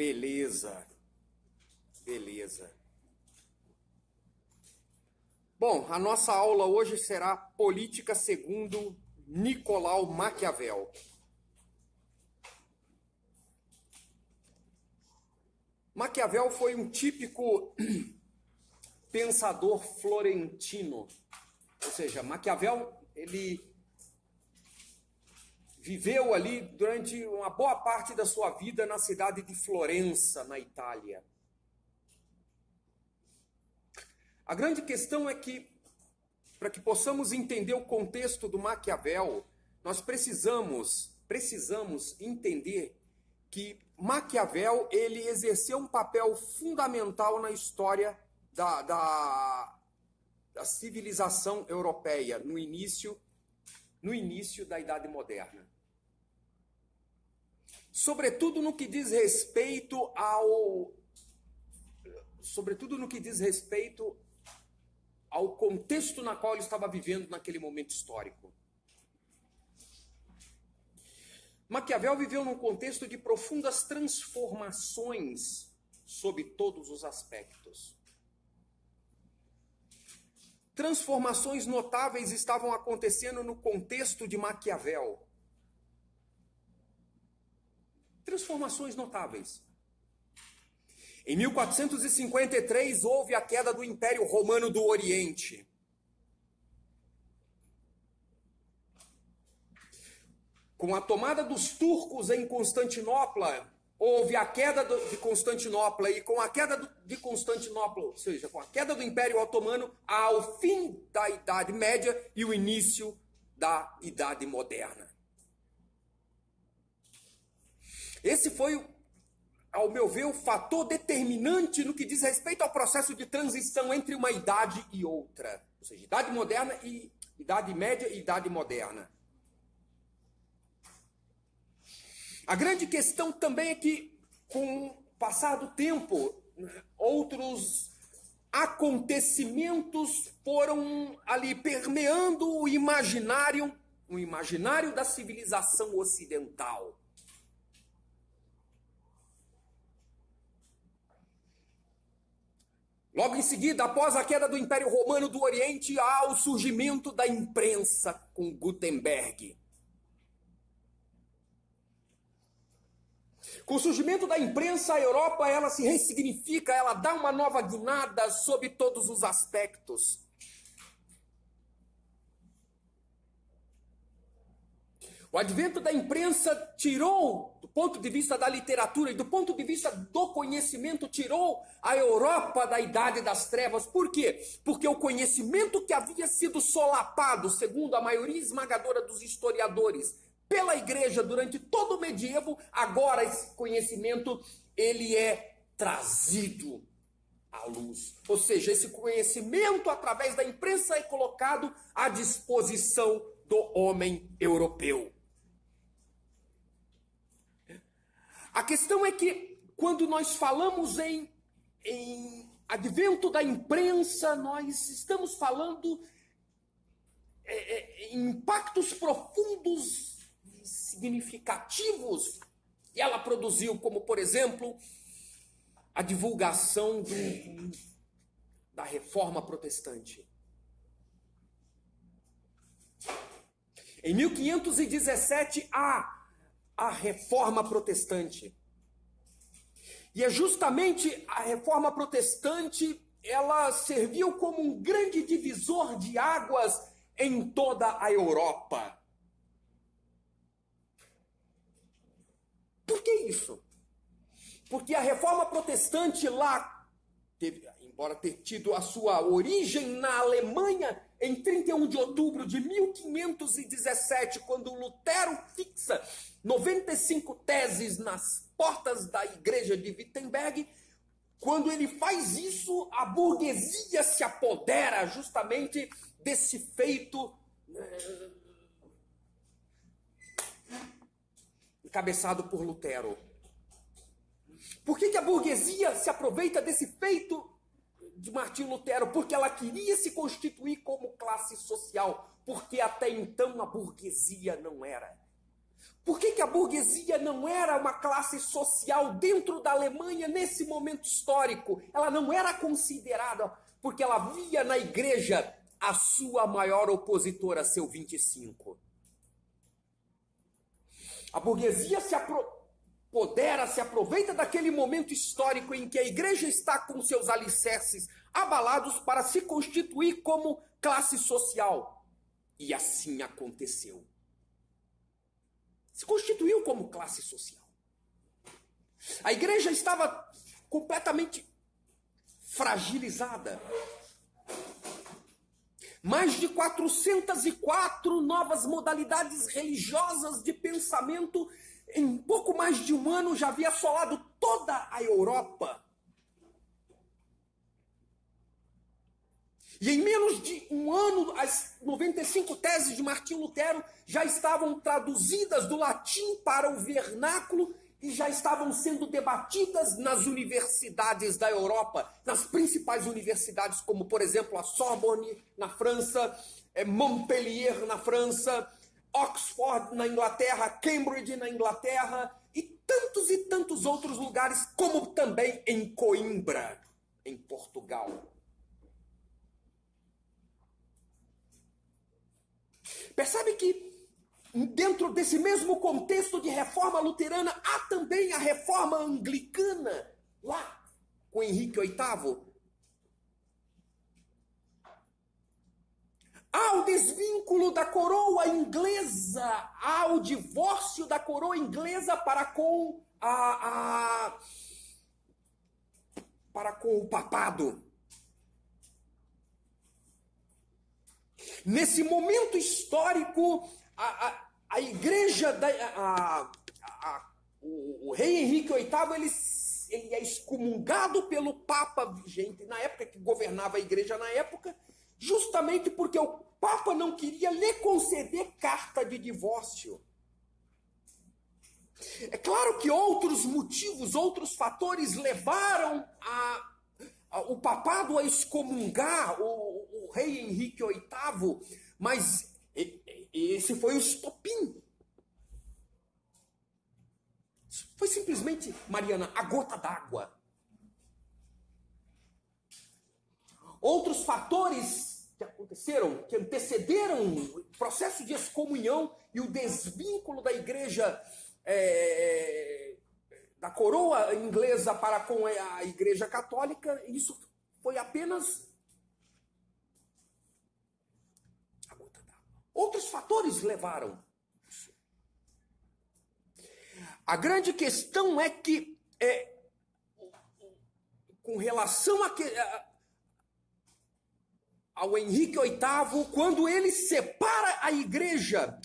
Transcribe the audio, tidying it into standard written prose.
Beleza. Beleza. Bom, a nossa aula hoje será Política segundo Nicolau Maquiavel. Maquiavel foi um típico pensador florentino. Ou seja, Maquiavel, ele viveu ali durante uma boa parte da sua vida na cidade de Florença, na Itália. A grande questão é que, para que possamos entender o contexto do Maquiavel, nós precisamos entender que Maquiavel ele exerceu um papel fundamental na história da civilização europeia, no início da Idade Moderna. Sobretudo no que diz respeito ao contexto na qual ele estava vivendo naquele momento histórico. Maquiavel viveu num contexto de profundas transformações sob todos os aspectos. Transformações notáveis estavam acontecendo no contexto de Maquiavel. Transformações notáveis. Em 1453 houve a queda do Império Romano do Oriente. Com a tomada dos turcos em Constantinopla, houve a queda de Constantinopla, e com a queda de Constantinopla, ou seja, com a queda do Império Otomano, há o fim da Idade Média e o início da Idade Moderna. Esse foi, ao meu ver, o fator determinante no que diz respeito ao processo de transição entre uma idade e outra. Ou seja, Idade Moderna e Idade Média e Idade Moderna. A grande questão também é que, com o passar do tempo, outros acontecimentos foram ali permeando o imaginário da civilização ocidental. Logo em seguida, após a queda do Império Romano do Oriente, há o surgimento da imprensa com Gutenberg. Com o surgimento da imprensa, a Europa ela se ressignifica, ela dá uma nova guinada sob todos os aspectos. O advento da imprensa tirou, do ponto de vista da literatura e do ponto de vista do conhecimento, tirou a Europa da Idade das Trevas. Por quê? Porque o conhecimento que havia sido solapado, segundo a maioria esmagadora dos historiadores, pela igreja durante todo o medievo, agora esse conhecimento ele é trazido à luz. Ou seja, esse conhecimento através da imprensa é colocado à disposição do homem europeu. A questão é que, quando nós falamos em advento da imprensa, nós estamos falando em impactos profundos e significativos. E ela produziu, como, por exemplo, a divulgação da Reforma Protestante. Em 1517, há a Reforma Protestante. E é justamente a Reforma Protestante, ela serviu como um grande divisor de águas em toda a Europa. Por que isso? Porque a Reforma Protestante lá, embora ter tido a sua origem na Alemanha, em 31 de outubro de 1517, quando Lutero fixa 95 teses nas portas da igreja de Wittenberg, quando ele faz isso, a burguesia se apodera justamente desse feito encabeçado por Lutero. Por que a burguesia se aproveita desse feito de Martinho Lutero? Porque ela queria se constituir como classe social, porque até então a burguesia não era. Por que a burguesia não era uma classe social dentro da Alemanha nesse momento histórico? Ela não era considerada, porque ela via na igreja a sua maior opositora, seu 25. A burguesia se aproveita daquele momento histórico em que a igreja está com seus alicerces abalados para se constituir como classe social. E assim aconteceu. Se constituiu como classe social. A igreja estava completamente fragilizada. Mais de 404 novas modalidades religiosas de pensamento em pouco mais de um ano já havia assolado toda a Europa. E em menos de um ano, as 95 teses de Martinho Lutero já estavam traduzidas do latim para o vernáculo e já estavam sendo debatidas nas universidades da Europa, nas principais universidades, como, por exemplo, a Sorbonne, na França, Montpellier, na França, Oxford, na Inglaterra, Cambridge, na Inglaterra, e tantos outros lugares, como também em Coimbra, em Portugal. Percebe que dentro desse mesmo contexto de reforma luterana há também a reforma anglicana, lá com Henrique VIII. Há o desvínculo da coroa inglesa, há o divórcio da coroa inglesa para com o papado. Nesse momento histórico, a igreja, o rei Henrique VIII, ele é excomungado pelo Papa vigente, na época que governava a igreja na época, justamente porque o Papa não queria lhe conceder carta de divórcio. É claro que outros motivos, outros fatores levaram o papado a excomungar o rei Henrique VIII, mas esse foi o estopim. Foi simplesmente, Mariana, a gota d'água. Outros fatores que aconteceram, que antecederam o processo de excomunhão e o desvínculo da igreja, da coroa inglesa para com a igreja católica, isso foi apenas a gota d'água. Outros fatores levaram isso. A grande questão é que, com relação ao Henrique VIII, quando ele separa a igreja,